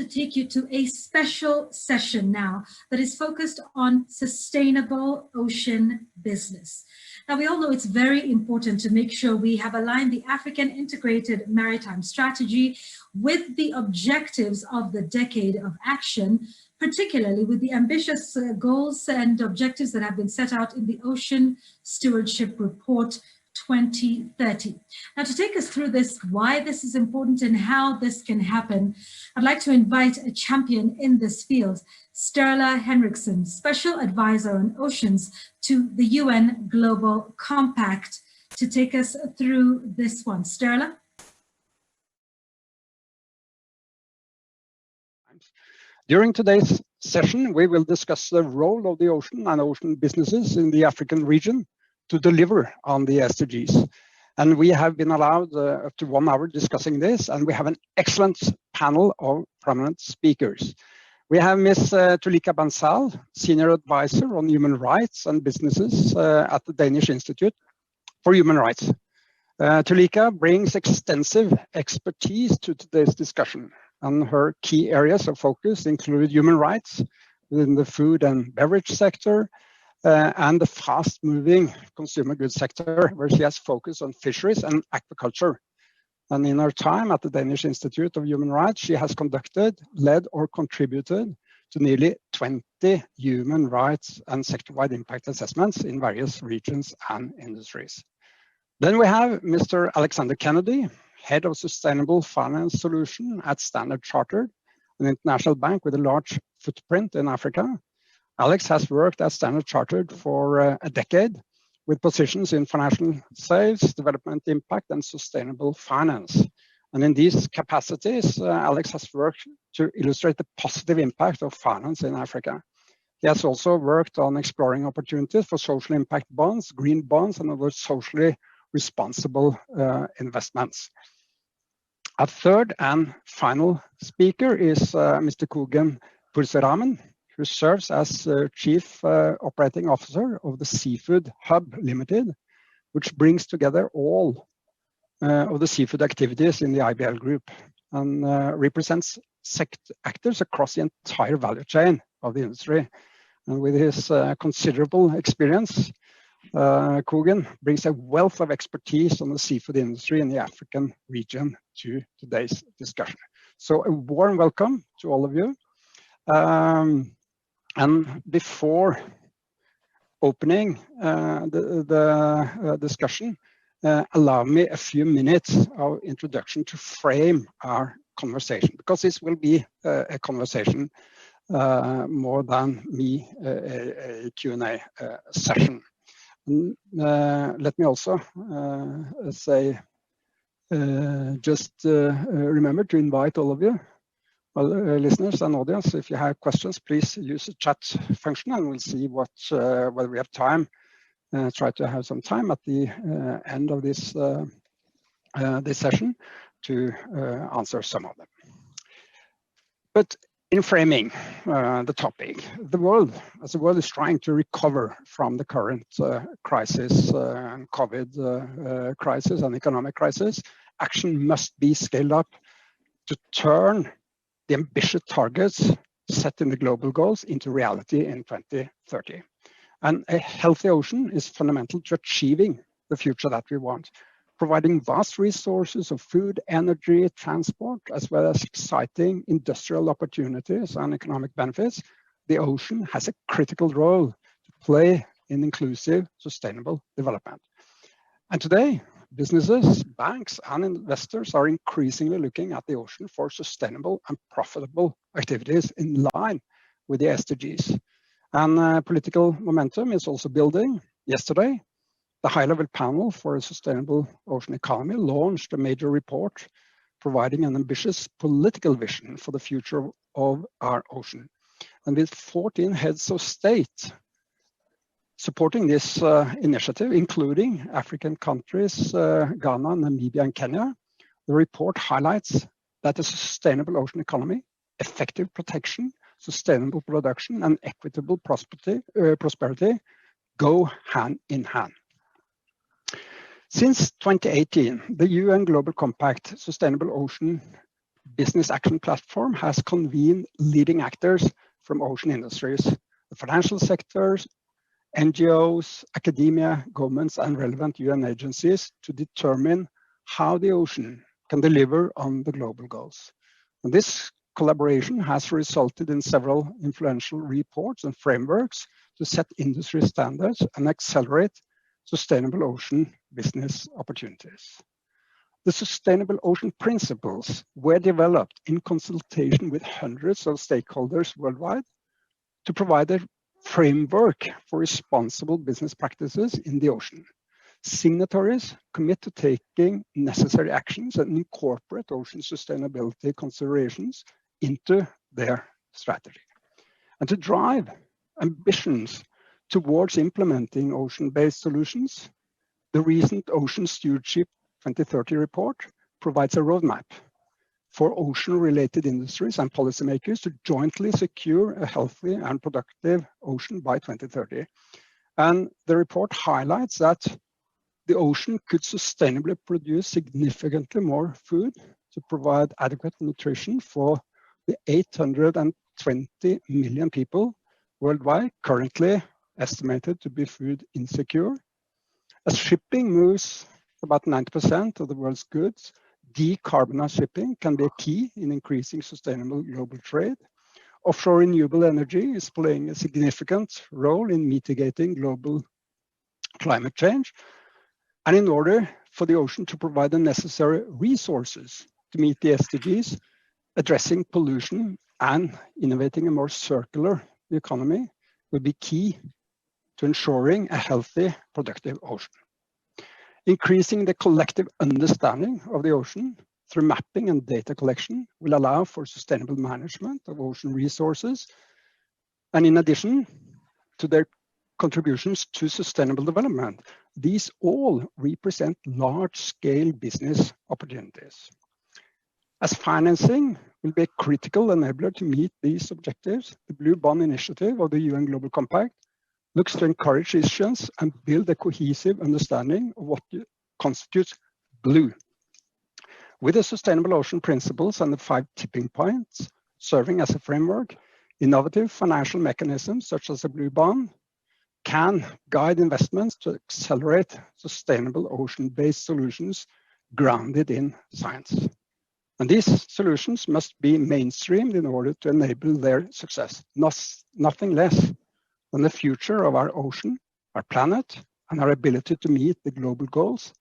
take you to a special session now that is focused on sustainable ocean business. Now, we all know it's very important to make sure we have aligned the African Integrated Maritime Strategy with the objectives of the Decade of Action, particularly with the ambitious goals and objectives that have been set out in the Ocean Stewardship Report 2030. Now, to take us through this, why this is important and how this can happen, I'd like to invite a champion in this field, Sturla Henriksson, Special Advisor on Oceans to the UN Global Compact, to take us through this one. Sturla? During today's session, we will discuss the role of the ocean and ocean businesses in the African region to deliver on the SDGs. And we have been allowed up to 1 hour discussing this, and we have an excellent panel of prominent speakers. We have Ms. Tulika Bansal, Senior Advisor on Human Rights and Businesses at the Danish Institute for Human Rights. Tulika brings extensive expertise to today's discussion, and her key areas of focus include human rights within the food and beverage sector, and the fast-moving consumer goods sector, where she has focused on fisheries and aquaculture. And in her time at the Danish Institute of Human Rights, she has conducted, led, or contributed to nearly 20 human rights and sector-wide impact assessments in various regions and industries. Then we have Mr. Alexander Kennedy, Head of Sustainable Finance Solution at Standard Chartered, an international bank with a large footprint in Africa. Alex has worked at Standard Chartered for a decade with positions in financial sales, development impact, and sustainable finance. And in these capacities, Alex has worked to illustrate the positive impact of finance in Africa. He has also worked on exploring opportunities for social impact bonds, green bonds, and other socially responsible investments. Our third and final speaker is Mr. Kugan Purseraman, who serves as Chief Operating Officer of the Seafood Hub Limited, which brings together all of the seafood activities in the IBL group and represents sector actors across the entire value chain of the industry. And with his considerable experience, Kugan brings a wealth of expertise on the seafood industry in the African region to today's discussion. So a warm welcome to all of you. And before opening the discussion, allow me a few minutes of introduction to frame our conversation, because this will be a conversation more than me, a Q&A session. Let me also say, remember to invite all of you, listeners and audience. If you have questions, please use the chat function, and we'll see whether we have time. Try to have some time at the end of this this session to answer some of them. But in framing the topic, the world is trying to recover from the current crisis, COVID crisis and economic crisis. Action must be scaled up to turn the ambitious targets set in the global goals into reality in 2030. And a healthy ocean is fundamental to achieving the future that we want, providing vast resources of food, energy, transport, as well as exciting industrial opportunities and economic benefits. The ocean has a critical role to play in inclusive, sustainable development. And today, businesses, banks, and investors are increasingly looking at the ocean for sustainable and profitable activities in line with the SDGs. And political momentum is also building. Yesterday, the high-level panel for a sustainable ocean economy launched a major report providing an ambitious political vision for the future of our ocean. And with 14 heads of state supporting this initiative, including African countries, Ghana, Namibia, and Kenya, the report highlights that a sustainable ocean economy, effective protection, sustainable production, and equitable prosperity go hand in hand. Since 2018, the UN Global Compact Sustainable Ocean Business Action Platform has convened leading actors from ocean industries, the financial sectors, NGOs, academia, governments, and relevant UN agencies to determine how the ocean can deliver on the global goals. And this collaboration has resulted in several influential reports and frameworks to set industry standards and accelerate sustainable ocean business opportunities. The Sustainable Ocean Principles were developed in consultation with hundreds of stakeholders worldwide to provide a framework for responsible business practices in the ocean. Signatories commit to taking necessary actions and incorporate ocean sustainability considerations into their strategy. And to drive ambitions towards implementing ocean-based solutions, the recent Ocean Stewardship 2030 report provides a roadmap for ocean-related industries and policymakers to jointly secure a healthy and productive ocean by 2030. And the report highlights that the ocean could sustainably produce significantly more food to provide adequate nutrition for the 820 million people worldwide currently estimated to be food insecure. As shipping moves about 90% of the world's goods, decarbonized shipping can be a key in increasing sustainable global trade. Offshore renewable energy is playing a significant role in mitigating global climate change. And in order for the ocean to provide the necessary resources to meet the SDGs, addressing pollution and innovating a more circular economy will be key to ensuring a healthy, productive ocean. Increasing the collective understanding of the ocean through mapping and data collection will allow for sustainable management of ocean resources. And in addition to their contributions to sustainable development, these all represent large-scale business opportunities. As financing will be a critical enabler to meet these objectives, the Blue Bond Initiative of the UN Global Compact looks to encourage issuance and build a cohesive understanding of what constitutes blue. With the Sustainable Ocean Principles and the 5 tipping points serving as a framework, innovative financial mechanisms such as a Blue Bond can guide investments to accelerate sustainable ocean-based solutions grounded in science. And these solutions must be mainstreamed in order to enable their success. Nothing less than the future of our ocean, our planet, and our ability to meet the global goals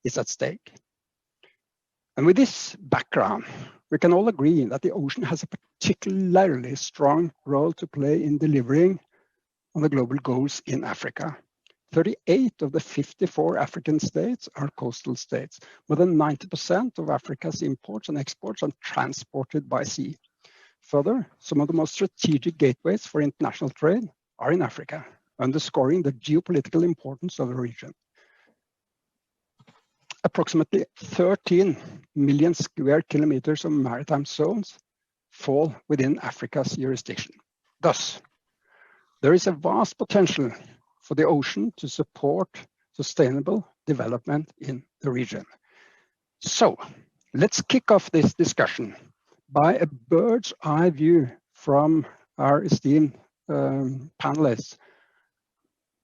is at stake. And with this background, we can all agree that the ocean has a particularly strong role to play in delivering on the global goals in Africa. 38 of the 54 African states are coastal states. More than 90% of Africa's imports and exports are transported by sea. Further, some of the most strategic gateways for international trade are in Africa, underscoring the geopolitical importance of the region. Approximately 13 million square kilometers of maritime zones fall within Africa's jurisdiction. Thus, there is a vast potential for the ocean to support sustainable development in the region. So, let's kick off this discussion by a bird's eye view from our esteemed panelists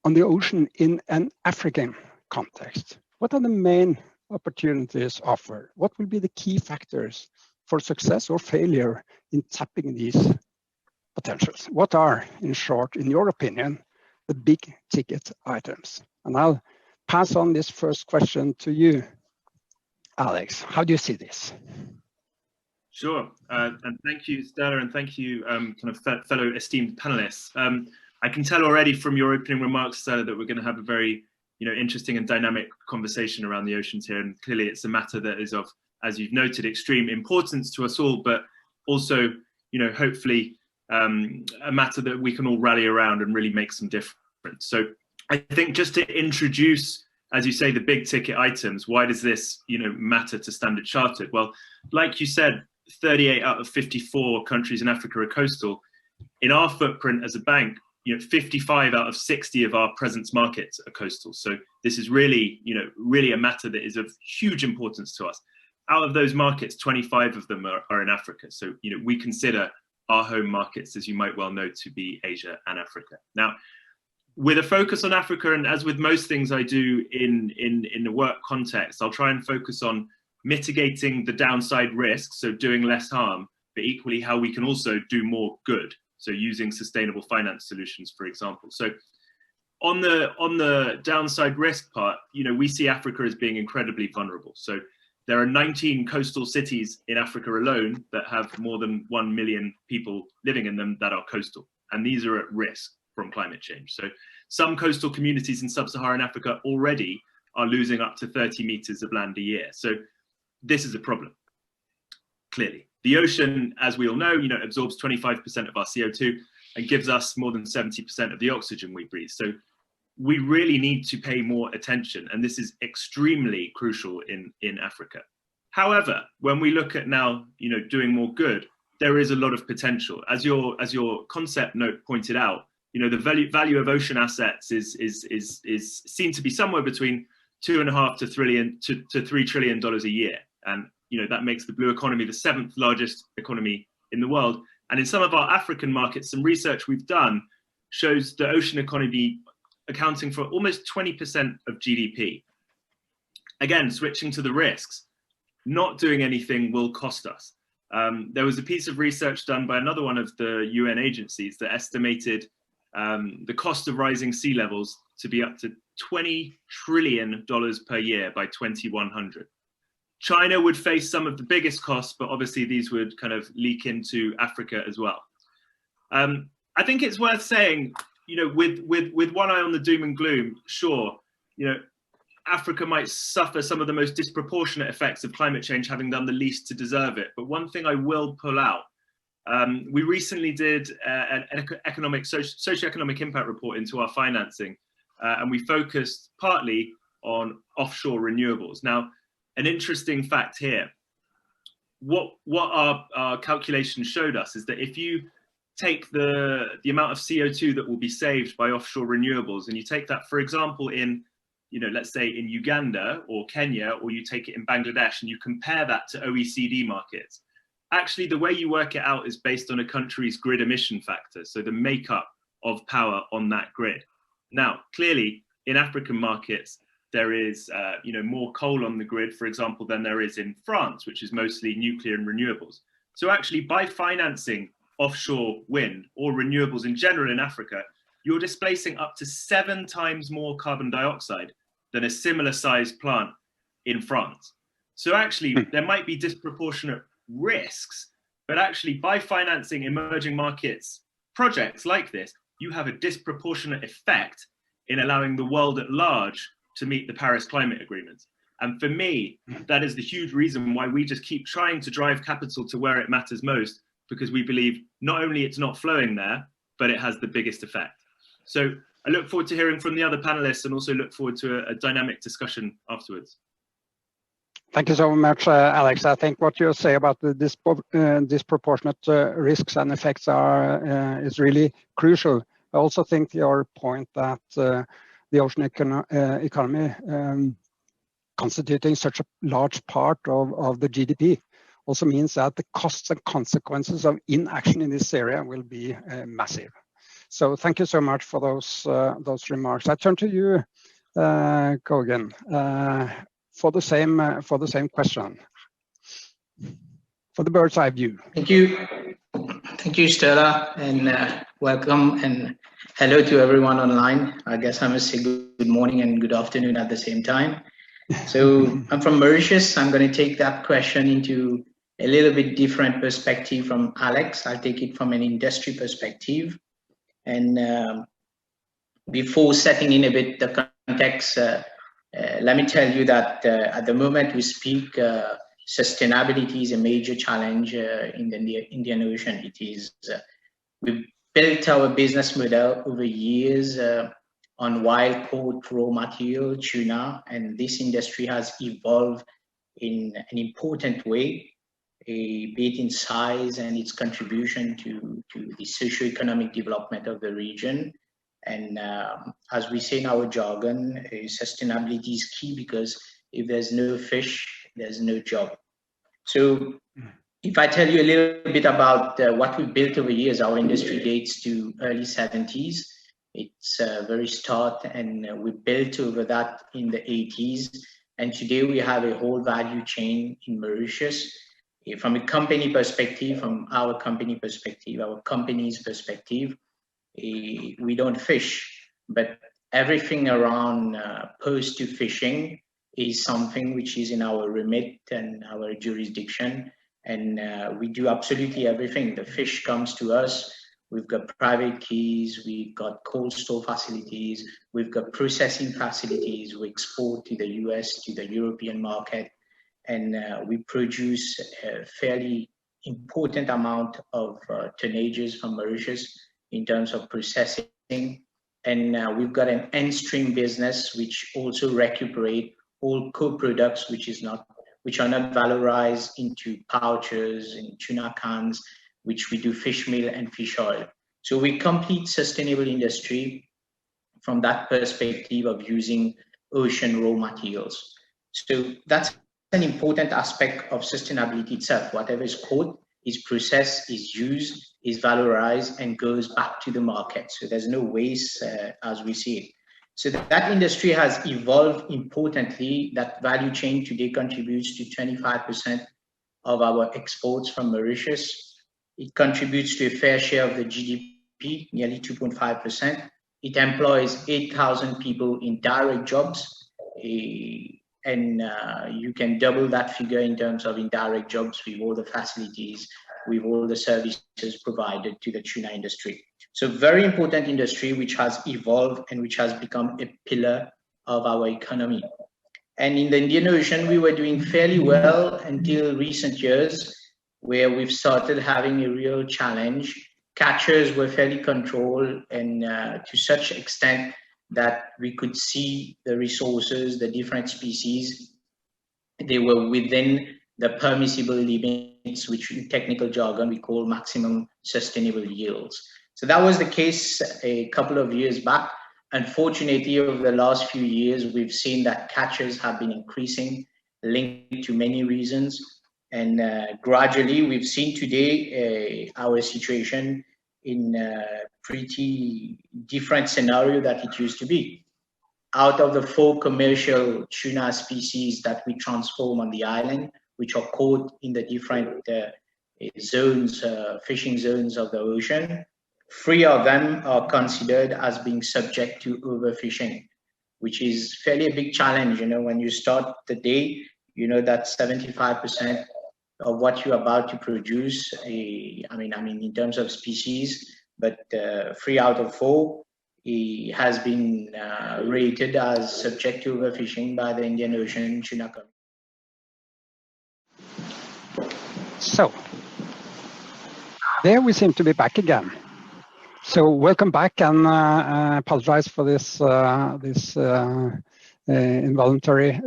on the ocean in an African context. What are the main opportunities offered? What will be the key factors for success or failure in tapping these potentials? What are, in short, in your opinion, the big ticket items? And I'll pass on this first question to you, Alex. How do you see this? Sure, and thank you, Stella, and thank you, fellow esteemed panelists. I can tell already from your opening remarks, Stella, that we're going to have a very, interesting and dynamic conversation around the oceans here. And clearly, it's a matter that is of, as you've noted, extreme importance to us all, but also, hopefully, a matter that we can all rally around and really make some difference. So, I think just to introduce, as you say, the big ticket items, why does this, matter to Standard Chartered? Well, like you said, 38 out of 54 countries in Africa are coastal. In our footprint as a bank, 55 out of 60 of our presence markets are coastal. So this is really, really a matter that is of huge importance to us. out of those markets, 25 of them are in Africa. So, we consider our home markets, as you might well know, to be Asia and Africa. Now, with a focus on Africa, and as with most things I do in the work context, I'll try and focus on mitigating the downside risks, so doing less harm, but equally how we can also do more good. So using sustainable finance solutions, for example. So on the downside risk part, we see Africa as being incredibly vulnerable. So there are 19 coastal cities in Africa alone that have more than 1 million people living in them that are coastal. And these are at risk from climate change. So some coastal communities in sub-Saharan Africa already are losing up to 30 meters of land a year. So this is a problem, clearly. The ocean, as we all know, absorbs 25% of our CO2 and gives us more than 70% of the oxygen we breathe. So we really need to pay more attention, and this is extremely crucial in Africa. However, when we look at now, doing more good, there is a lot of potential. As your concept note pointed out, the value of ocean assets is seen to be somewhere between $2.5 to $3 trillion a year, and that makes the blue economy the 7th largest economy in the world. And in some of our African markets, some research we've done shows the ocean economy accounting for almost 20% of GDP. Again, switching to the risks, not doing anything will cost us. There was a piece of research done by another one of the UN agencies that estimated the cost of rising sea levels to be up to $20 trillion per year by 2100. China would face some of the biggest costs, but obviously these would kind of leak into Africa as well. I think it's worth saying, with one eye on the doom and gloom, sure, Africa might suffer some of the most disproportionate effects of climate change, having done the least to deserve it. But one thing I will pull out, we recently did an socioeconomic impact report into our financing, and we focused partly on offshore renewables. Now, an interesting fact here, what our calculations showed us is that if you take the amount of CO2 that will be saved by offshore renewables, and you take that, for example, in, let's say in Uganda or Kenya, or you take it in Bangladesh, and you compare that to OECD markets, actually the way you work it out is based on a country's grid emission factor, so the makeup of power on that grid. Now, clearly, in African markets, there is more coal on the grid, for example, than there is in France, which is mostly nuclear and renewables. So actually, by financing offshore wind or renewables in general in Africa, you're displacing up to 7 times more carbon dioxide than a similar sized plant in France. So actually, there might be disproportionate risks, but actually by financing emerging markets projects like this, you have a disproportionate effect in allowing the world at large to meet the Paris Climate Agreement. And for me, that is the huge reason why we just keep trying to drive capital to where it matters most, because we believe not only it's not flowing there, but it has the biggest effect. So I look forward to hearing from the other panelists, and also look forward to a dynamic discussion afterwards. Thank you so much, Alex. I think what you say about the disproportionate risks and effects is really crucial. I also think your point that the ocean economy constituting such a large part of the GDP also means that the costs and consequences of inaction in this area will be massive. So thank you so much for those remarks. I turn to you, Kogan, for the same question, for the bird's eye view. Thank you, Stella, and welcome and hello to everyone online. I guess I must say good morning and good afternoon at the same time. So I'm from Mauritius. I'm going to take that question into a little bit different perspective from Alex. I'll take it from an industry perspective. And before setting in a bit the context, let me tell you that at the moment we speak, sustainability is a major challenge in the Indian Ocean. It is, we've built our business model over years on wild caught raw material, tuna, and this industry has evolved in an important way, be it in size and its contribution to the socio-economic development of the region. And as we say in our jargon, sustainability is key, because if there's no fish, there's no job. So if I tell you a little bit about what we built over years, our industry dates to early 70s. It's very start, and we built over that in the 80s. And today we have a whole value chain in Mauritius. From a company perspective, from our company perspective, our company's perspective, we don't fish, but everything around post to fishing is something which is in our remit and our jurisdiction. And we do absolutely everything. The fish comes to us. We've got private quays, we've got cold store facilities, we've got processing facilities. We export to the US, to the European market, and we produce a fairly important amount of tonnages from Mauritius in terms of processing. And we've got an end-stream business which also recuperate all co-products which are not valorized into pouches and tuna cans, which we do fish meal and fish oil. So we complete sustainable industry from that perspective of using ocean raw materials. So that's an important aspect of sustainability itself. Whatever is caught is processed, is used, is valorized, and goes back to the market. So there's no waste as we see it. So that industry has evolved importantly. That value chain today contributes to 25% of our exports from Mauritius. It contributes to a fair share of the GDP, nearly 2.5%. It employs 8,000 people in direct jobs. And you can double that figure in terms of indirect jobs with all the facilities, with all the services provided to the tuna industry. So very important industry which has evolved and which has become a pillar of our economy. And in the Indian Ocean, we were doing fairly well until recent years, where we've started having a real challenge. Catchers were fairly controlled, and to such extent that we could see the resources, the different species, they were within the permissible limits, which in technical jargon we call maximum sustainable yields. So that was the case a couple of years back. Unfortunately, over the last few years, we've seen that catches have been increasing, linked to many reasons. And gradually, we've seen today our situation in a pretty different scenario that it used to be. Out of the 4 commercial tuna species that we transform on the island, which are caught in the different zones, fishing zones of the ocean, 3 of them are considered as being subject to overfishing, which is fairly a big challenge. You know, when you start the day, you know that 75% of what you're about to produce, I mean, in terms of species, but 3 out of 4 has been rated as subject to overfishing by the Indian Ocean Tuna Commission. So, there we seem to be back again. So welcome back, and apologize for this involuntary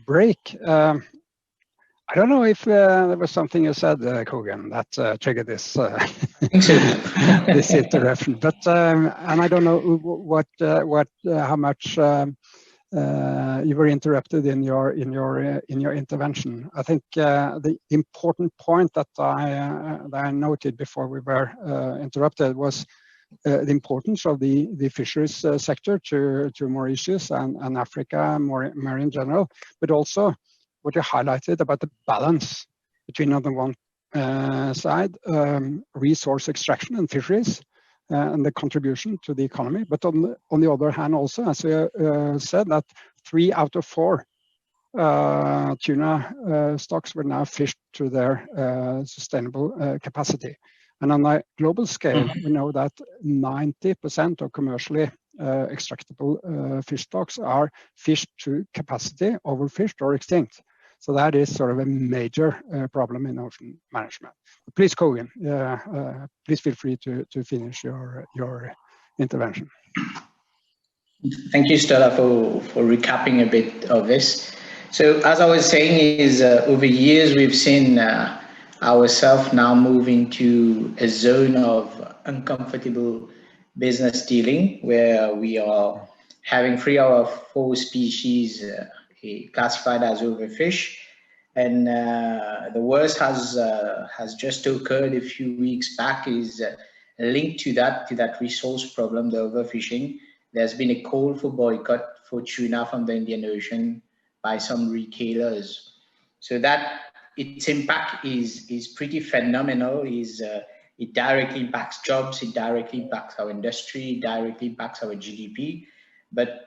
break. I don't know if there was something you said, Kogan, that triggered this this interruption. But and I don't know how much you were interrupted in your intervention. I think the important point that I noted before we were interrupted was the importance of the fisheries sector to Mauritius and Africa more in general, but also what you highlighted about the balance between, on the one side, resource extraction and fisheries and the contribution to the economy, but on the other hand also, as you said, that 3 out of 4 tuna stocks were now fished to their sustainable capacity. And on a global scale, we know that 90% of commercially extractable fish stocks are fished to capacity, overfished or extinct. So that is sort of a major problem in ocean management. Please, Kogan, please feel free to finish your intervention. Thank you, Stella, for recapping a bit of this. So as I was saying is over years, we've seen ourselves now moving to a zone of uncomfortable business dealing, where we are having 3 out of 4 species classified as overfish. And the worst has just occurred a few weeks back, is linked to that resource problem, the overfishing. There's been a call for boycott for tuna from the Indian Ocean by some retailers. So that its impact is pretty phenomenal. It directly impacts jobs, it directly impacts our industry, it directly impacts our GDP. But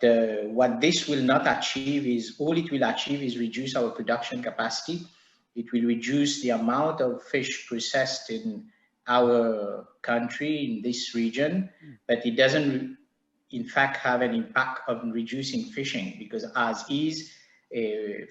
what this will not achieve is, all it will achieve is reduce our production capacity. It will reduce the amount of fish processed in our country, in this region, but it doesn't in fact have an impact on reducing fishing, because as is,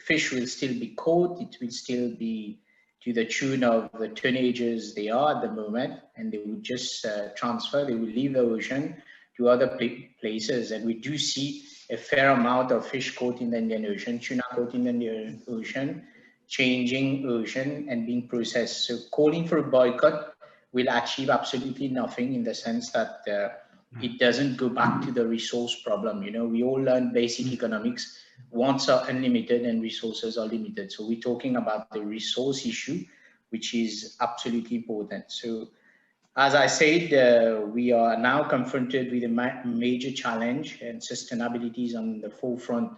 fish will still be caught, it will still be to the tune of the tonnages they are at the moment, and they will just transfer, they will leave the ocean to other places. And we do see a fair amount of fish caught in the Indian Ocean, tuna caught in the Indian Ocean, changing ocean and being processed. So calling for a boycott will achieve absolutely nothing, in the sense that it doesn't go back to the resource problem. You know, we all learn basic economics. Wants are unlimited and resources are limited. So we're talking about the resource issue, which is absolutely important. So as I said, we are now confronted with a major challenge, and sustainability is on the forefront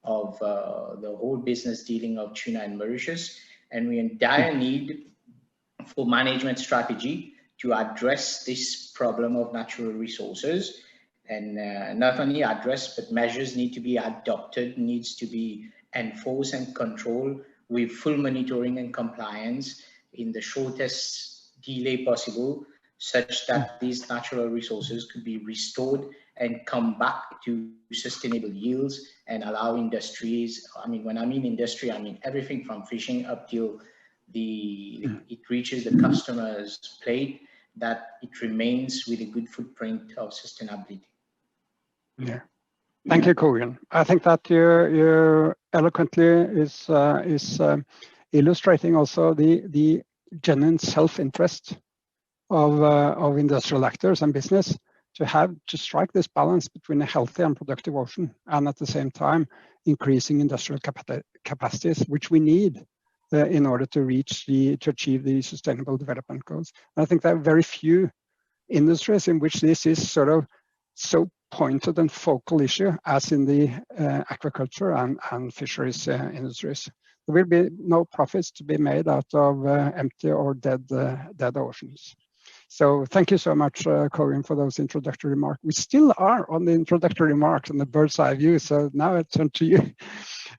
of the whole business dealing of tuna and Mauritius. And we're in dire need for management strategy to address this problem of natural resources. And not only address, but measures need to be adopted, needs to be enforced and controlled with full monitoring and compliance in the shortest delay possible, such that these natural resources could be restored and come back to sustainable yields, and allow industries, I mean, when I mean industry, I mean everything from fishing up till it reaches the customer's plate, that it remains with a good footprint of sustainability. Yeah. Thank you, Kogan. I think that you eloquently is illustrating also the genuine self-interest of industrial actors and business to strike this balance between a healthy and productive ocean, and at the same time increasing industrial capacities, which we need in order to achieve the sustainable development goals. And I think there are very few industries in which this is sort of so pointed and focal issue as in the aquaculture and fisheries industries. There will be no profits to be made out of empty or dead oceans. So thank you so much, Corinne, for those introductory remarks. We still are on the introductory remarks and the bird's eye view. So now I turn to you,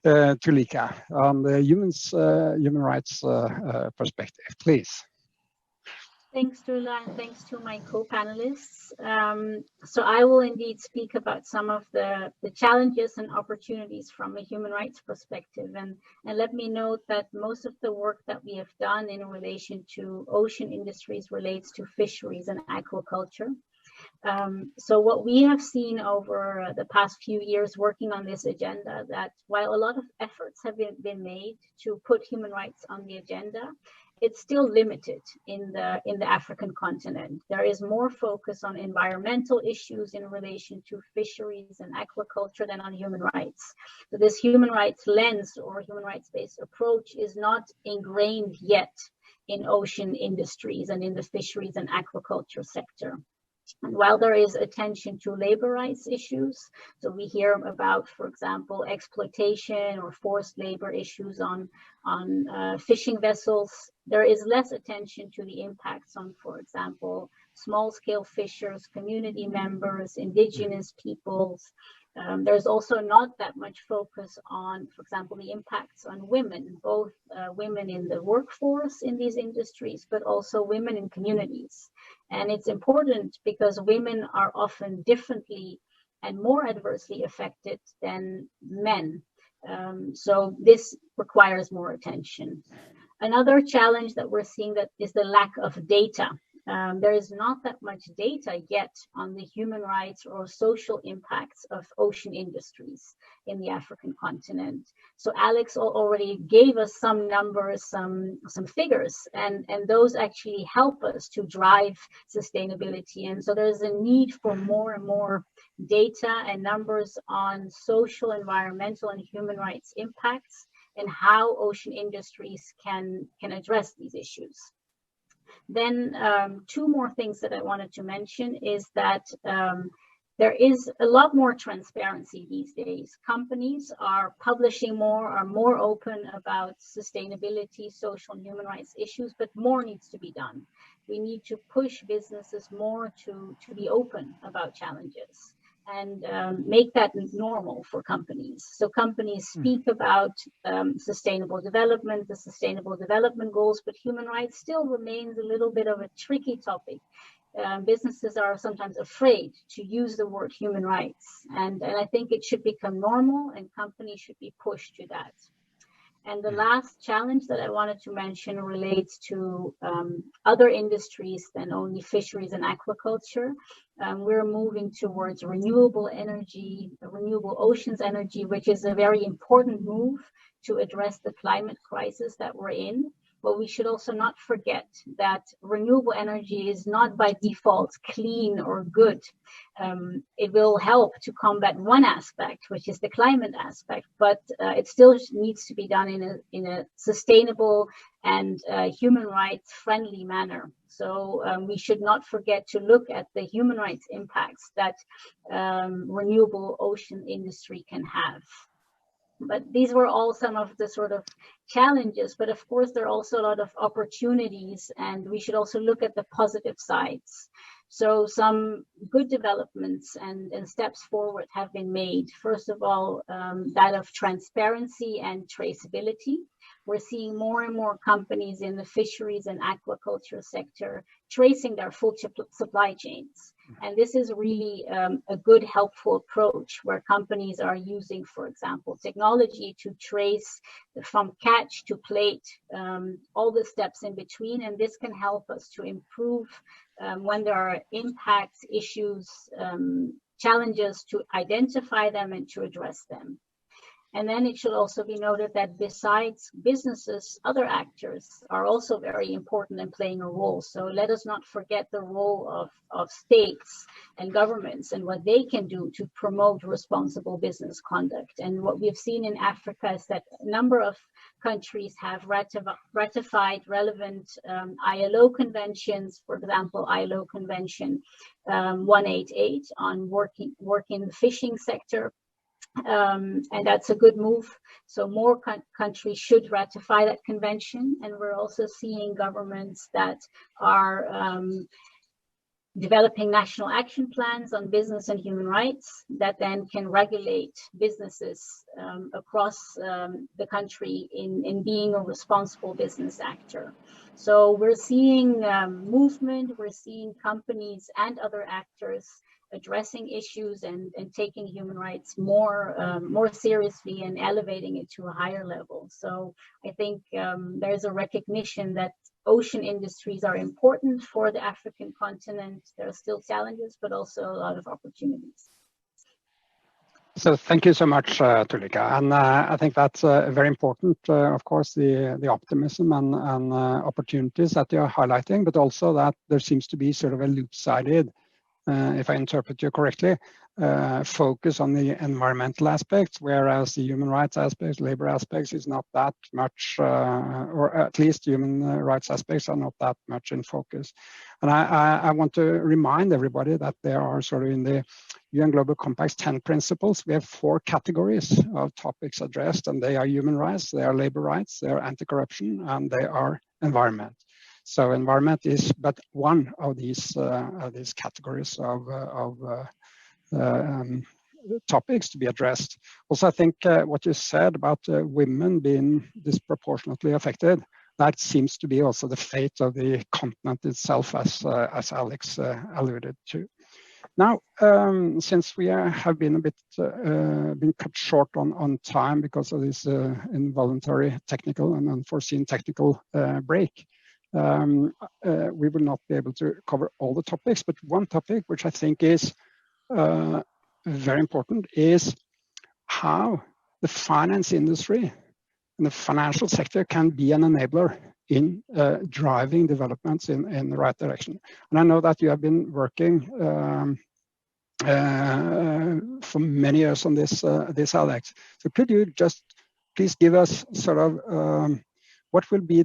Tulika, on the human rights perspective, please. Thanks, Sturla, and thanks to my co-panelists. So I will indeed speak about some of the challenges and opportunities from a human rights perspective. And let me note that most of the work that we have done in relation to ocean industries relates to fisheries and aquaculture. So what we have seen over the past few years working on this agenda, that while a lot of efforts have been made to put human rights on the agenda, it's still limited in the African continent. There is more focus on environmental issues in relation to fisheries and aquaculture than on human rights. So this human rights lens or human rights-based approach is not ingrained yet in ocean industries and in the fisheries and aquaculture sector. And while there is attention to labor rights issues, so we hear about, for example, exploitation or forced labor issues on fishing vessels, there is less attention to the impacts on, for example, small-scale fishers, community members, indigenous peoples. There's also not that much focus on, for example, the impacts on women, both women in the workforce in these industries, but also women in communities. And it's important because women are often differently and more adversely affected than men. So this requires more attention. Another challenge that we're seeing that is the lack of data. There is not that much data yet on the human rights or social impacts of ocean industries in the African continent. So Alex already gave us some numbers, some figures, and those actually help us to drive sustainability. And so there's a need for more and more data and numbers on social, environmental, and human rights impacts, and how ocean industries can address these issues. Then two more things that I wanted to mention is that there is a lot more transparency these days. Companies are publishing more, are more open about sustainability, social and human rights issues, but more needs to be done. We need to push businesses more to be open about challenges and make that normal for companies. So companies speak about sustainable development, the sustainable development goals, but human rights still remains a little bit of a tricky topic. Businesses are sometimes afraid to use the word human rights, and I think it should become normal, and companies should be pushed to that. And the last challenge that I wanted to mention relates to other industries than only fisheries and aquaculture. We're moving towards renewable energy, renewable oceans energy, which is a very important move to address the climate crisis that we're in. But we should also not forget that renewable energy is not by default clean or good. It will help to combat one aspect, which is the climate aspect, but it still needs to be done in a sustainable and human rights friendly manner. So we should not forget to look at the human rights impacts that renewable ocean industry can have. But these were all some of the sort of challenges, but of course there are also a lot of opportunities, and we should also look at the positive sides. So some good developments and steps forward have been made. First of all, that of transparency and traceability. We're seeing more and more companies in the fisheries and aquaculture sector tracing their full supply chains. And this is really a good, helpful approach where companies are using, for example, technology to trace from catch to plate, all the steps in between. And this can help us to improve when there are impacts, issues, challenges, to identify them and to address them. And then it should also be noted that besides businesses, other actors are also very important in playing a role. So let us not forget the role of states and governments and what they can do to promote responsible business conduct. And what we've seen in Africa is that a number of countries have ratified relevant ILO conventions, for example, ILO Convention 188 on work in the fishing sector. And that's a good move. So more countries should ratify that convention. And we're also seeing governments that are developing national action plans on business and human rights that then can regulate businesses across the country in being a responsible business actor. So we're seeing movement, we're seeing companies and other actors addressing issues and taking human rights more seriously and elevating it to a higher level. So I think there's a recognition that ocean industries are important for the African continent. There are still challenges, but also a lot of opportunities. So thank you so much, Tulika. And I think that's very important, of course, the optimism and opportunities that you're highlighting, but also that there seems to be sort of a loop-sided, if I interpret you correctly, focus on the environmental aspects, whereas the human rights aspects, labor aspects is not that much, or at least human rights aspects are not that much in focus. And I want to remind everybody that there are sort of in the UN Global Compact's 10 principles, we have 4 categories of topics addressed, and they are human rights, they are labor rights, they are anti-corruption, and they are environment. So environment is but one of these categories of topics to be addressed. Also, I think what you said about women being disproportionately affected, that seems to be also the fate of the continent itself, as Alex alluded to. Now, since we have been a bit been cut short on time because of this involuntary technical and unforeseen technical break, we will not be able to cover all the topics, but one topic which I think is very important is how the finance industry and the financial sector can be an enabler in driving developments in the right direction. And I know that you have been working for many years on this, Alex. So could you just please give us sort of what will be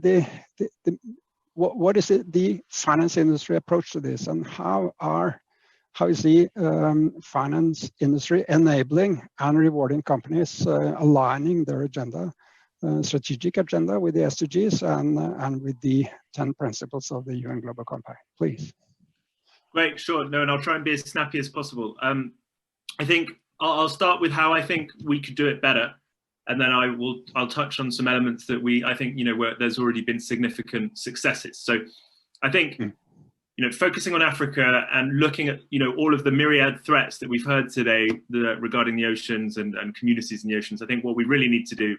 what is the finance industry approach to this, and how is the finance industry enabling and rewarding companies aligning their agenda, strategic agenda, with the SDGs and with the 10 principles of the UN Global Compact, please. Great, sure. No, and I'll try and be as snappy as possible. I think I'll start with how I think we could do it better, and then I'll touch on some elements that I think, where there's already been significant successes. So I think, focusing on Africa and looking at, all of the myriad threats that we've heard today regarding the oceans and communities in the oceans, I think what we really need to do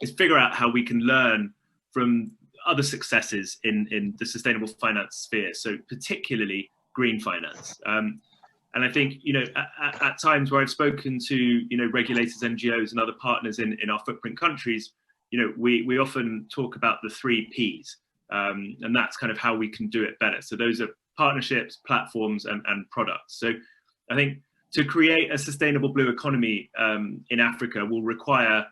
is figure out how we can learn from other successes in the sustainable finance sphere. So particularly green finance. And I think, at times where I've spoken to, regulators, NGOs and other partners in our footprint countries, we often talk about the 3 Ps. And that's kind of how we can do it better. So those are partnerships, platforms, and products. So I think to create a sustainable blue economy in Africa will require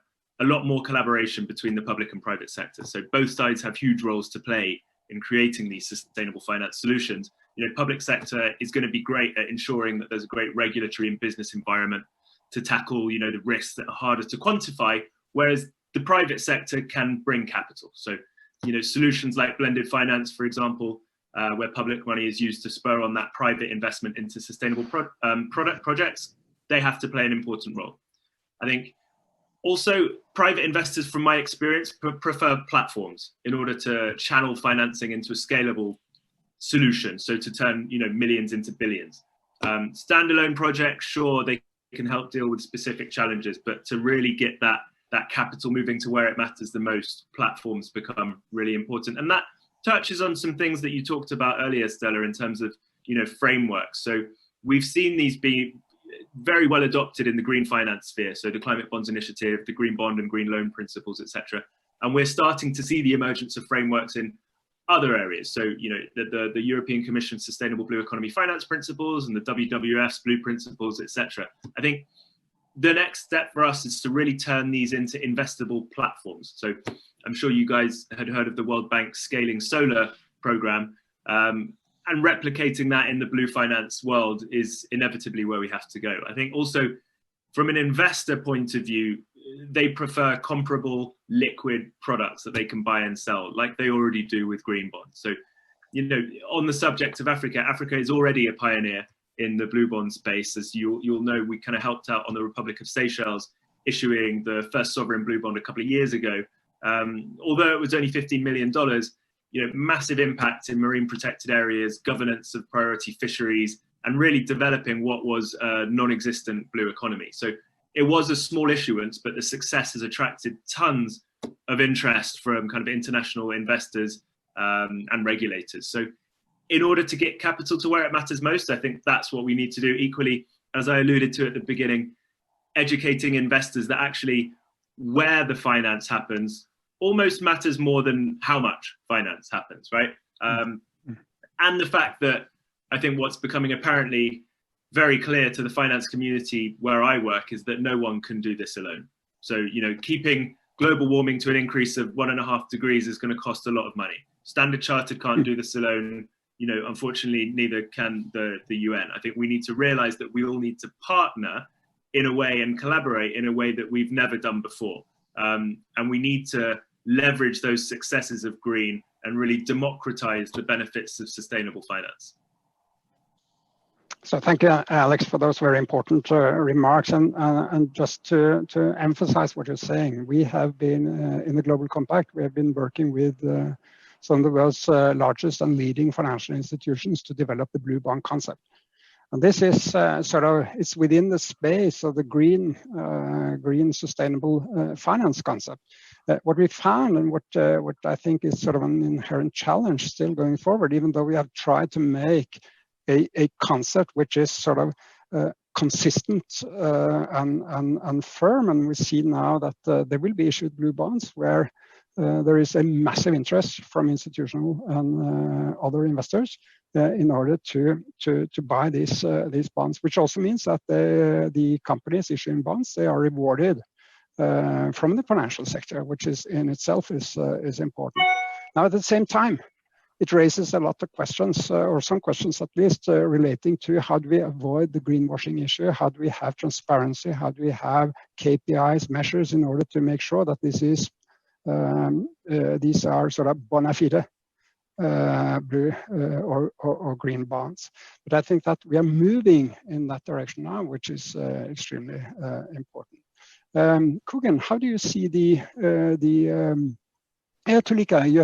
a lot more collaboration between the public and private sector. So both sides have huge roles to play in creating these sustainable finance solutions. Public sector is going to be great at ensuring that there's a great regulatory and business environment to tackle, the risks that are harder to quantify, whereas the private sector can bring capital. So, solutions like blended finance, for example, where public money is used to spur on that private investment into sustainable product projects, they have to play an important role. I think also private investors, from my experience, prefer platforms in order to channel financing into a scalable solution, so to turn millions into billions. Standalone projects, sure, they can help deal with specific challenges, but to really get that capital moving to where it matters the most, platforms become really important. And that touches on some things that you talked about earlier, Stella, in terms of frameworks. So we've seen these be very well adopted in the green finance sphere, so the Climate Bonds Initiative, the Green Bond and Green Loan Principles, etc. And we're starting to see the emergence of frameworks in other areas. So, the European Commission Sustainable Blue Economy Finance Principles and the WWF's Blue Principles, etc. I think the next step for us is to really turn these into investable platforms. So I'm sure you guys had heard of the World Bank Scaling Solar program, and replicating that in the blue finance world is inevitably where we have to go. I think also from an investor point of view, they prefer comparable liquid products that they can buy and sell, like they already do with green bonds. So, on the subject of Africa, Africa is already a pioneer in the blue bond space. As you'll know, we kind of helped out on the Republic of Seychelles issuing the first sovereign blue bond a couple of years ago. Although it was only $15 million, massive impact in marine protected areas, governance of priority fisheries, and really developing what was a non-existent blue economy. So it was a small issuance, but the success has attracted tons of interest from kind of international investors and regulators. So in order to get capital to where it matters most, I think that's what we need to do. Equally, as I alluded to at the beginning, educating investors that actually where the finance happens almost matters more than how much finance happens, right? And the fact that I think what's becoming apparently very clear to the finance community where I work is that no one can do this alone. So, keeping global warming to an increase of 1.5 degrees is going to cost a lot of money. Standard Chartered can't do this alone. Unfortunately, neither can the UN. I think we need to realize that we all need to partner in a way and collaborate in a way that we've never done before. And we need to leverage those successes of green and really democratize the benefits of sustainable finance. So thank you, Alex, for those very important remarks. And just to emphasize what you're saying, we have been in the Global Compact, we have been working with some of the world's largest and leading financial institutions to develop the blue bond concept. And this is it's within the space of the green sustainable finance concept. What we found and what I think is sort of an inherent challenge still going forward, even though we have tried to make a concept which is sort of consistent and firm, and we see now that there will be issued blue bonds where there is a massive interest from institutional and other investors in order to buy these bonds, which also means that the companies issuing bonds, they are rewarded from the financial sector, which is in itself is important. Now, at the same time, it raises a lot of questions, or some questions at least, relating to how do we avoid the greenwashing issue? How do we have transparency? How do we have KPIs, measures, in order to make sure that this is these are sort of bona fide blue or green bonds? But I think that we are moving in that direction now, which is extremely important. Kugan, how do you see the Tulika, you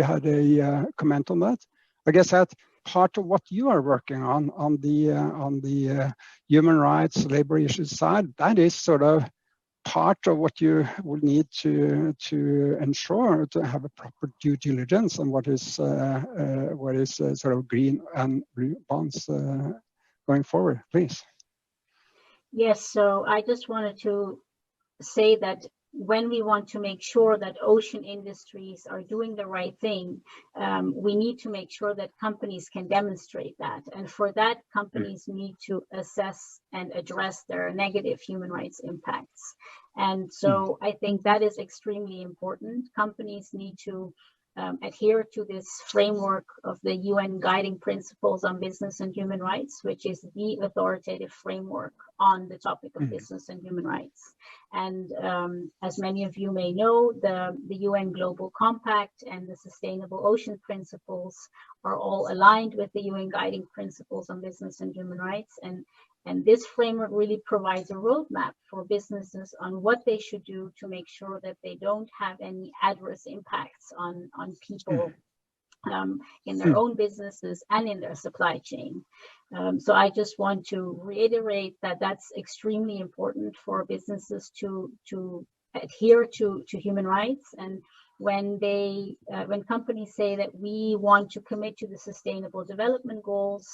had a comment on that. I guess that part of what you are working on the human rights, labor issues side, that is sort of part of what you will need to ensure to have a proper due diligence on what is sort of green and blue bonds going forward, please. Yes, so I just wanted to say that when we want to make sure that ocean industries are doing the right thing, we need to make sure that companies can demonstrate that. And for that, companies need to assess and address their negative human rights impacts. And so I think that is extremely important. Companies need to adhere to this framework of the UN Guiding Principles on Business and Human Rights, which is the authoritative framework on the topic of business and human rights. And as many of you may know, the UN Global Compact and the Sustainable Ocean Principles are all aligned with the UN Guiding Principles on Business and Human Rights. And this framework really provides a roadmap for businesses on what they should do to make sure that they don't have any adverse impacts on people in their own businesses and in their supply chain. So I just want to reiterate that that's extremely important for businesses to adhere to human rights. And when companies say that we want to commit to the Sustainable Development Goals,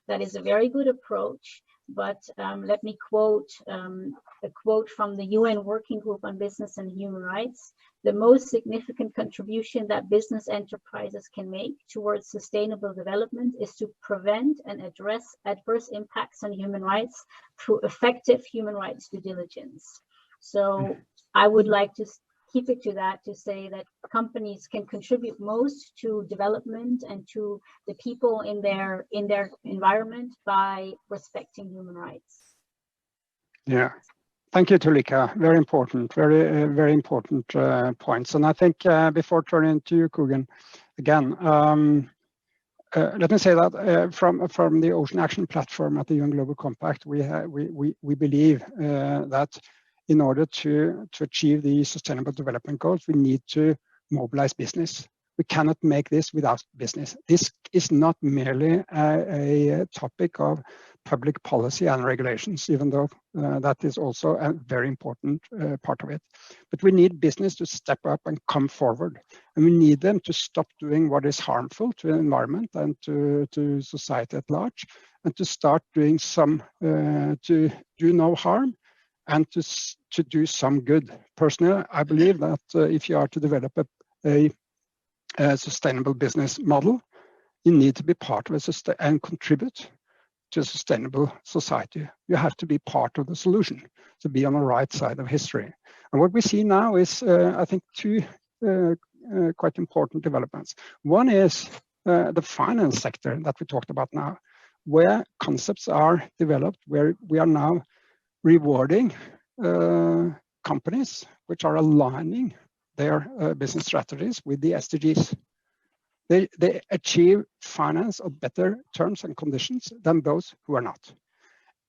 that is a very good approach. But let me quote a quote from the UN Working Group on Business and Human Rights. The most significant contribution that business enterprises can make towards sustainable development is to prevent and address adverse impacts on human rights through effective human rights due diligence. So I would like to keep it to that, to say that companies can contribute most to development and to the people in their environment by respecting human rights. Yeah, thank you, Tulika. Very important, very important points. And I think before turning to you, Kugan, again, let me say that from the Ocean Action Platform at the UN Global Compact, we believe that in order to achieve the Sustainable Development Goals, we need to mobilize business. We cannot make this without business. This is not merely a topic of public policy and regulations, even though that is also a very important part of it. But we need business to step up and come forward. And we need them to stop doing what is harmful to the environment and to society at large, and to start doing to do no harm and to do some good. Personally, I believe that if you are to develop a sustainable business model, you need to be part of and contribute to a sustainable society. You have to be part of the solution, to be on the right side of history. And what we see now is, I think, two quite important developments. One is the finance sector that we talked about now, where concepts are developed, where we are now rewarding companies which are aligning their business strategies with the SDGs. They achieve finance on better terms and conditions than those who are not.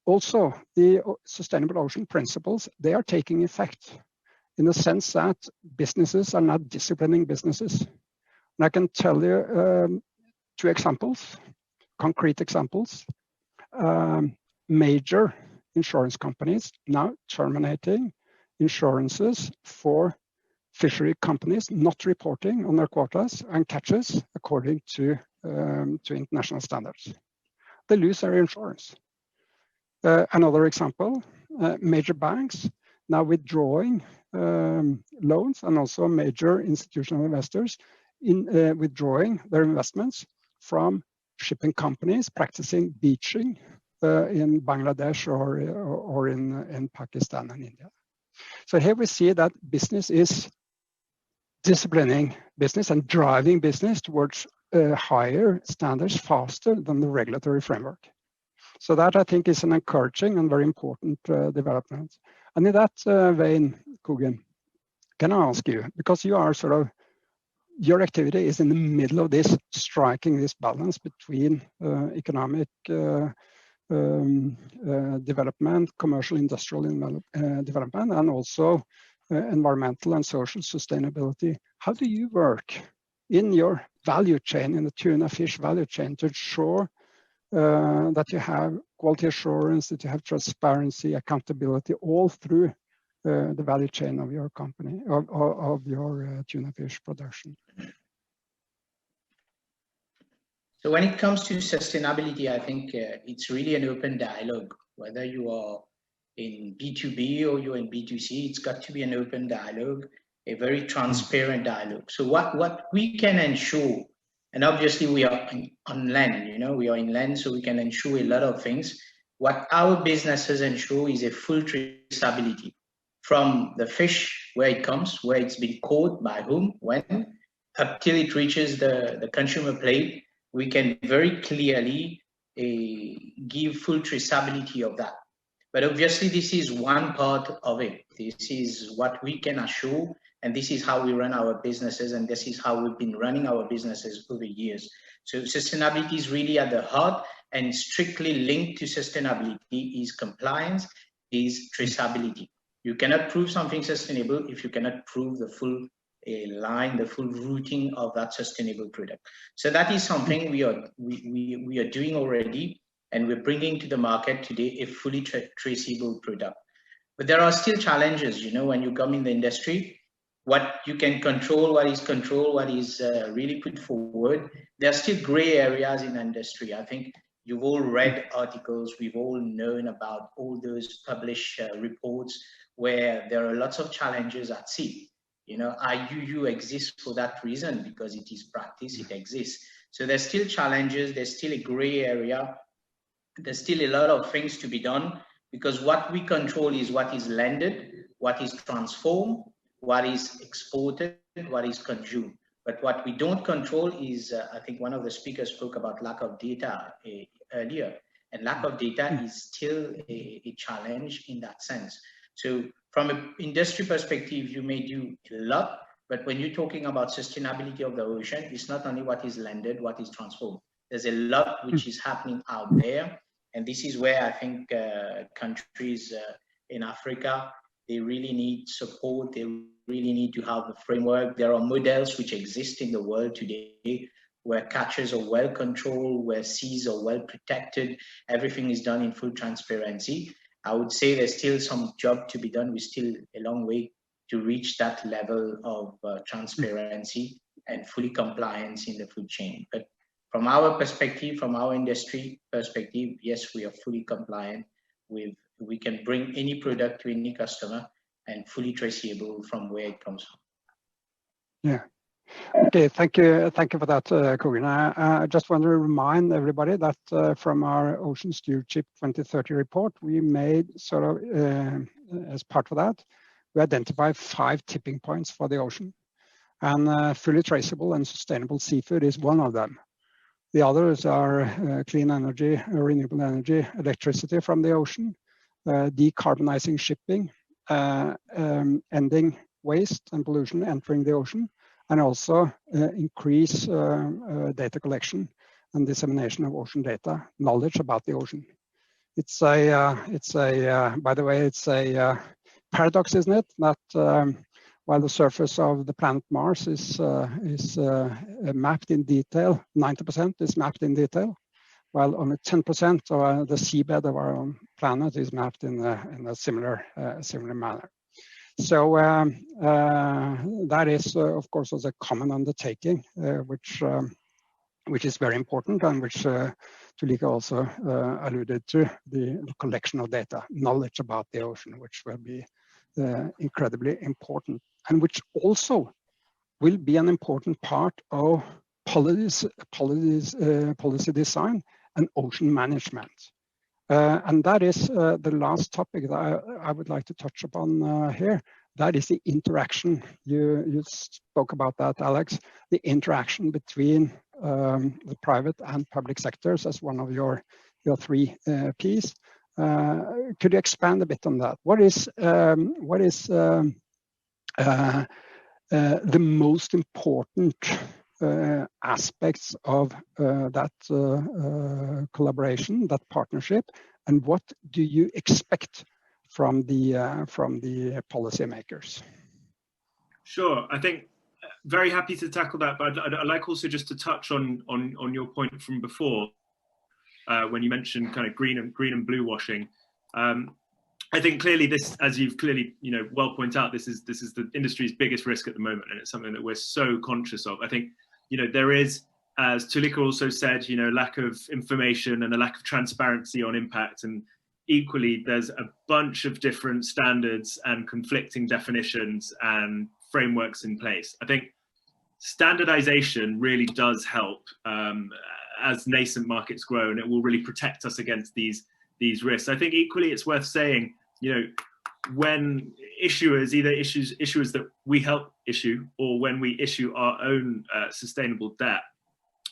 Also, the Sustainable Ocean Principles, they are taking effect in the sense that businesses are not disciplining businesses. And I can tell you two examples, concrete examples. Major insurance companies now terminating insurances for fishery companies not reporting on their quotas and catches according to international standards. They lose their insurance. Another example, major banks now withdrawing loans, and also major institutional investors withdrawing their investments from shipping companies practicing beaching in Bangladesh or in Pakistan and India. So here we see that business is disciplining business and driving business towards higher standards faster than the regulatory framework. So that I think is an encouraging and very important development. And in that vein, Kugen, can I ask you, because you are sort of, your activity is in the middle of this, striking this balance between economic development, commercial industrial development, and also environmental and social sustainability. How do you work in your value chain, in the tuna fish value chain, to ensure that you have quality assurance, that you have transparency, accountability all through the value chain of your company, of your tuna fish production? So when it comes to sustainability, I think it's really an open dialogue. Whether you are in B2B or you're in B2C, it's got to be an open dialogue, a very transparent dialogue. So what we can ensure, and obviously we are on land, you know, we are inland, so we can ensure a lot of things. What our businesses ensure is a full traceability from the fish, where it comes, where it's been caught, by whom, when, up till it reaches the consumer plate. We can very clearly give full traceability of that. But obviously this is one part of it. This is what we can assure, and this is how we run our businesses, and this is how we've been running our businesses over years. So sustainability is really at the heart, and strictly linked to sustainability is compliance, is traceability. You cannot prove something sustainable if you cannot prove the full line, the full routing of that sustainable product. So that is something we are doing already, and we're bringing to the market today a fully traceable product. But there are still challenges, you know, when you come in the industry, what you can control, what is really put forward. There are still gray areas in industry. I think you've all read articles, we've all known about all those published reports where there are lots of challenges at sea. You know, IUU exists for that reason, because it is practice, it exists. So there's still challenges, there's still a gray area, there's still a lot of things to be done, because what we control is what is landed, what is transformed, what is exported, what is consumed. But what we don't control is, I think one of the speakers spoke about lack of data earlier, and lack of data is still a challenge in that sense. So from an industry perspective, you may do a lot, but when you're talking about sustainability of the ocean, it's not only what is landed, what is transformed. There's a lot which is happening out there. And this is where I think countries in Africa, they really need support. They really need to have a framework. There are models which exist in the world today where catches are well controlled, where seas are well protected. Everything is done in full transparency. I would say there's still some job to be done. We're still a long way to reach that level of transparency and fully compliance in the food chain. But from our perspective, from our industry perspective, yes, we are fully compliant with, we can bring any product to any customer and fully traceable from where it comes from. Yeah. Okay, thank you for that, Kugen. I just want to remind everybody that from our Ocean Stewardship 2030 report, we made sort of, as part of that, we identified 5 tipping points for the ocean. And fully traceable and sustainable seafood is one of them. The others are clean energy, renewable energy, electricity from the ocean, decarbonizing shipping, ending waste and pollution entering the ocean, and also increase data collection and dissemination of ocean data, knowledge about the ocean. It's a by the way, it's a paradox, isn't it? That while the surface of the planet Mars is mapped in detail, 90% is mapped in detail, while only 10% of the seabed of our own planet is mapped in a similar manner. So that is, of course, also a common undertaking, which is very important, and which Tulika also alluded to, the collection of data, knowledge about the ocean, which will be incredibly important, and which also will be an important part of policy design and ocean management. And that is the last topic that I would like to touch upon here. That is the interaction. You spoke about that, Alex, the interaction between the private and public sectors as one of your three Ps. Could you expand a bit on that? What is the most important aspects of that collaboration, that partnership, and what do you expect from the policymakers? Sure, I think very happy to tackle that, but I'd like also just to touch on your point from before when you mentioned kind of green and blue washing. I think clearly this, as you've clearly well pointed out, this is the industry's biggest risk at the moment, and it's something that we're so conscious of. I think there is, as Tulika also said, lack of information and a lack of transparency on impact, and equally there's a bunch of different standards and conflicting definitions and frameworks in place. I think standardization really does help as nascent markets grow, and it will really protect us against these risks. I think equally it's worth saying, when issuers, either issuers that we help issue or when we issue our own sustainable debt,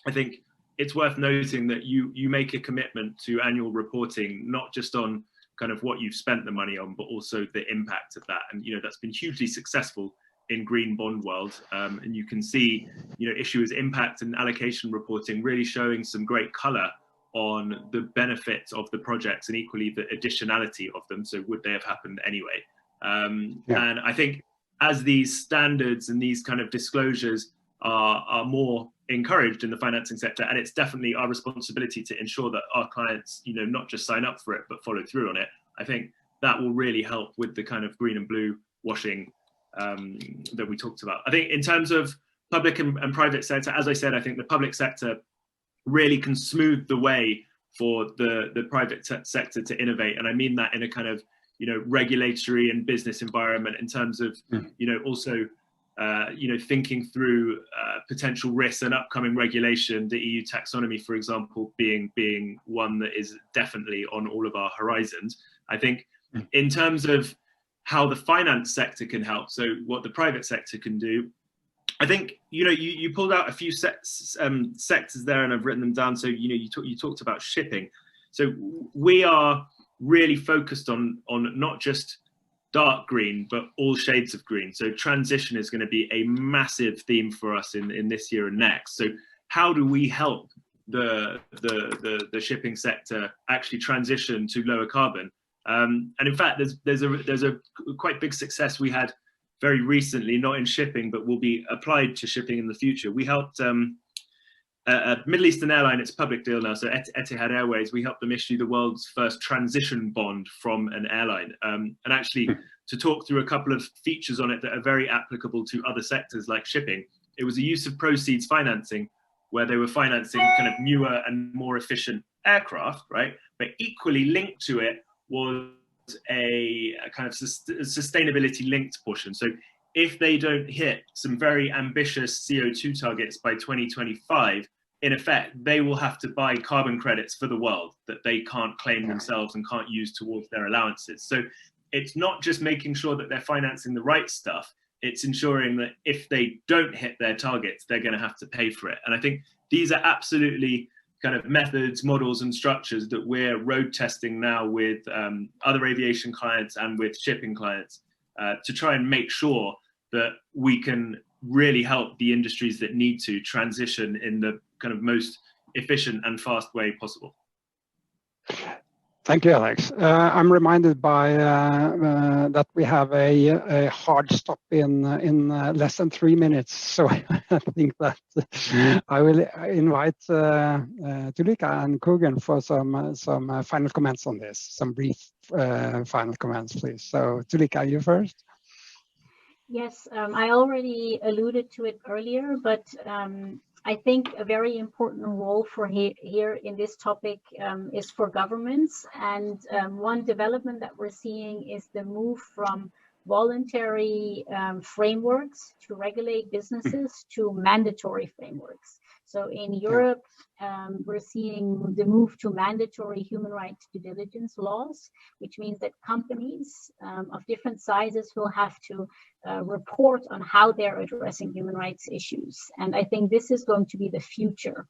I think it's worth noting that you make a commitment to annual reporting, not just on kind of what you've spent the money on, but also the impact of that. And that's been hugely successful in green bond world. And you can see issuers' impact and allocation reporting really showing some great color on the benefits of the projects and equally the additionality of them. So would they have happened anyway? And I think as these standards and these kind of disclosures are more encouraged in the financing sector, and it's definitely our responsibility to ensure that our clients, not just sign up for it, but follow through on it. I think that will really help with the kind of green and blue washing that we talked about. I think in terms of public and private sector, as I said, I think the public sector really can smooth the way for the private sector to innovate. And I mean that in a kind of, regulatory and business environment in terms of, also, thinking through potential risks and upcoming regulation, the EU taxonomy, for example, being one that is definitely on all of our horizons. I think in terms of how the finance sector can help, so what the private sector can do, I think, you pulled out a few sectors there, and I've written them down. So, you talked about shipping. So we are really focused on not just dark green, but all shades of green. So transition is going to be a massive theme for us in this year and next. So how do we help the shipping sector actually transition to lower carbon? And in fact, there's a quite big success we had very recently, not in shipping, but will be applied to shipping in the future. We helped a Middle Eastern airline, it's a public deal now, so Etihad Airways, we helped them issue the world's first transition bond from an airline. And actually, to talk through a couple of features on it that are very applicable to other sectors like shipping, it was a use of proceeds financing, where they were financing kind of newer and more efficient aircraft, right? But equally linked to it was a kind of sustainability linked portion. So if they don't hit some very ambitious CO2 targets by 2025, in effect, they will have to buy carbon credits for the world that they can't claim themselves and can't use towards their allowances. So it's not just making sure that they're financing the right stuff, it's ensuring that if they don't hit their targets, they're going to have to pay for it. And I think these are absolutely kind of methods, models, and structures that we're road testing now with other aviation clients and with shipping clients to try and make sure that we can really help the industries that need to transition in the kind of most efficient and fast way possible. Thank you, Alex. I'm reminded by that we have a hard stop in less than 3 minutes. So I think that I will invite Tulika and Kugan for some final comments on this, some brief final comments, please. So Tulika, you first. Yes, I already alluded to it earlier, but I think a very important role for here in this topic is for governments. And one development that we're seeing is the move from voluntary frameworks to regulate businesses to mandatory frameworks. So in Europe, we're seeing the move to mandatory human rights due diligence laws, which means that companies of different sizes will have to report on how they're addressing human rights issues. And I think this is going to be the future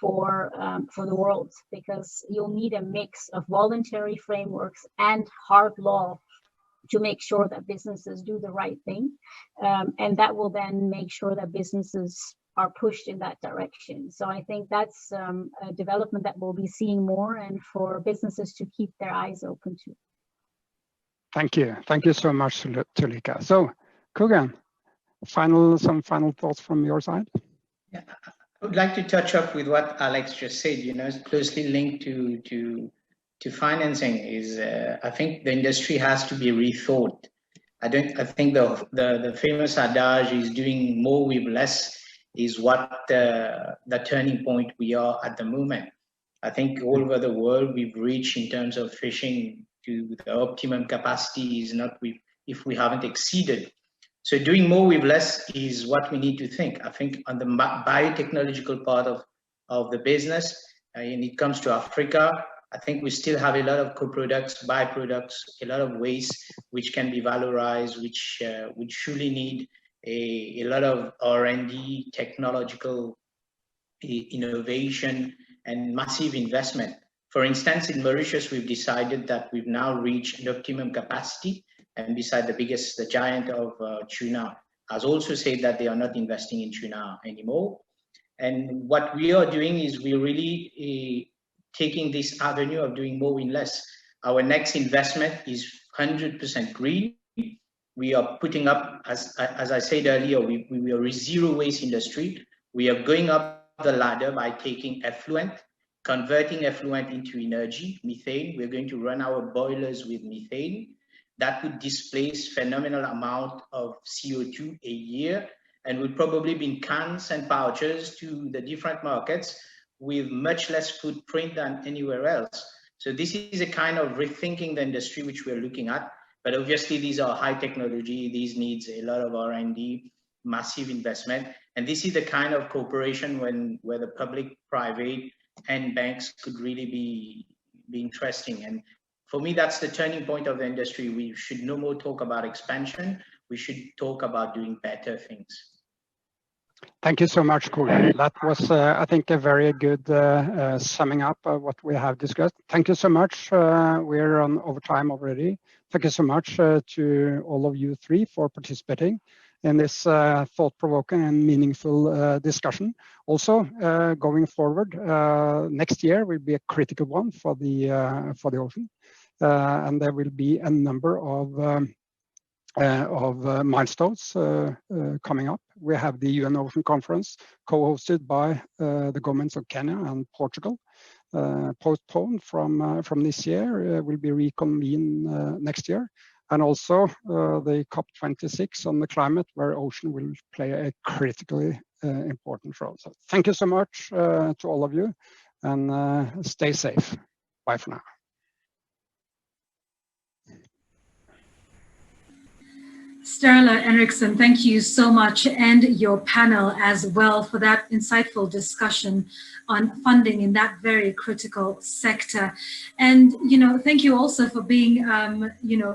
for the world, because you'll need a mix of voluntary frameworks and hard law to make sure that businesses do the right thing. And that will then make sure that businesses are pushed in that direction. So I think that's a development that we'll be seeing more, and for businesses to keep their eyes open to. Thank you. Thank you so much, Tulika. So, Kugan, some final thoughts from your side? Yeah, I would like to touch up with what Alex just said. You know, it's closely linked to financing. Is I think the industry has to be rethought. I think the famous adage is doing more with less is what the turning point we are at the moment. I think all over the world we've reached in terms of fishing to the optimum capacity is not if we haven't exceeded. So doing more with less is what we need to think. I think on the biotechnological part of the business, when it comes to Africa, I think we still have a lot of co-products, byproducts, a lot of waste which can be valorized, which surely need a lot of R&D, technological innovation, and massive investment. For instance, in Mauritius, we've decided that we've now reached an optimum capacity, and beside the giant of tuna has also said that they are not investing in tuna anymore. And what we are doing is we're really taking this avenue of doing more with less. Our next investment is 100% green. We are putting up, as I said earlier, we are a zero waste industry. We are going up the ladder by taking effluent, converting effluent into energy, methane. We're going to run our boilers with methane. That would displace phenomenal amount of CO2 a year, and would probably be in cans and pouches to the different markets with much less footprint than anywhere else. So this is a kind of rethinking the industry which we're looking at. But obviously these are high technology, these needs a lot of R&D, massive investment. And this is the kind of cooperation where the public, private, and banks could really be interesting. And for me, that's the turning point of the industry. We should no more talk about expansion. We should talk about doing better things. Thank you so much, Kugan. That was, I think, a very good summing up of what we have discussed. Thank you so much. We're on overtime already. Thank you so much to all of you three for participating in this thought-provoking and meaningful discussion. Also, going forward, next year will be a critical one for the ocean, and there will be a number of milestones coming up. We have the UN Ocean Conference, co-hosted by the governments of Kenya and Portugal, postponed from this year, will be reconvened next year. And also the COP26 on the climate, where ocean will play a critically important role. So thank you so much to all of you, and stay safe. Bye for now. Sturla Henriksen, thank you so much, and your panel as well, for that insightful discussion on funding in that very critical sector. And, thank you also for being,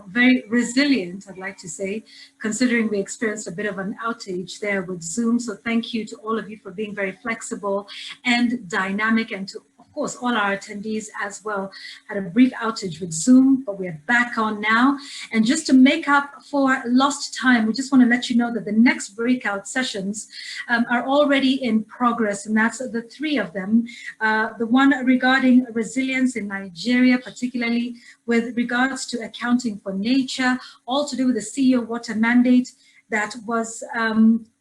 very resilient, I'd like to say, considering we experienced a bit of an outage there with Zoom. So thank you to all of you for being very flexible and dynamic, and to, of course, all our attendees as well. Had a brief outage with Zoom, but we're back on now. And just to make up for lost time, we just want to let you know that the next breakout sessions are already in progress, and that's the three of them. The one regarding resilience in Nigeria, particularly with regards to accounting for nature, all to do with the CEO Water Mandate that was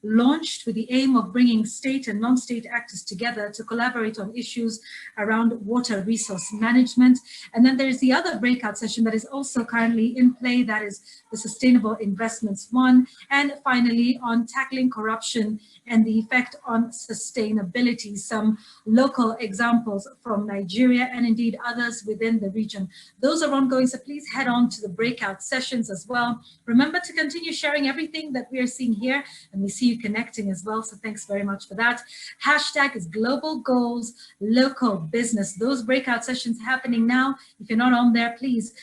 launched with the aim of bringing state and non-state actors together to collaborate on issues around water resource management. And then there's the other breakout session that is also currently in play, that is the Sustainable Investments one. And finally, on tackling corruption and the effect on sustainability, some local examples from Nigeria and indeed others within the region. Those are ongoing, so please head on to the breakout sessions as well. Remember to continue sharing everything that that we are seeing here, and we see you connecting as well. So thanks very much for that. Hashtag is Global Goals Local Business. Those breakout sessions happening now. If you're not on there, please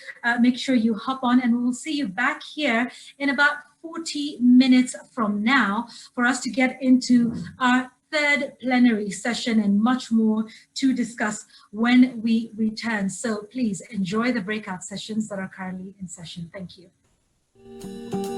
make sure you hop on, and we'll see you back here in about 40 minutes from now for us to get into our third plenary session and much more to discuss when we return. So please enjoy the breakout sessions that are currently in session. Thank you.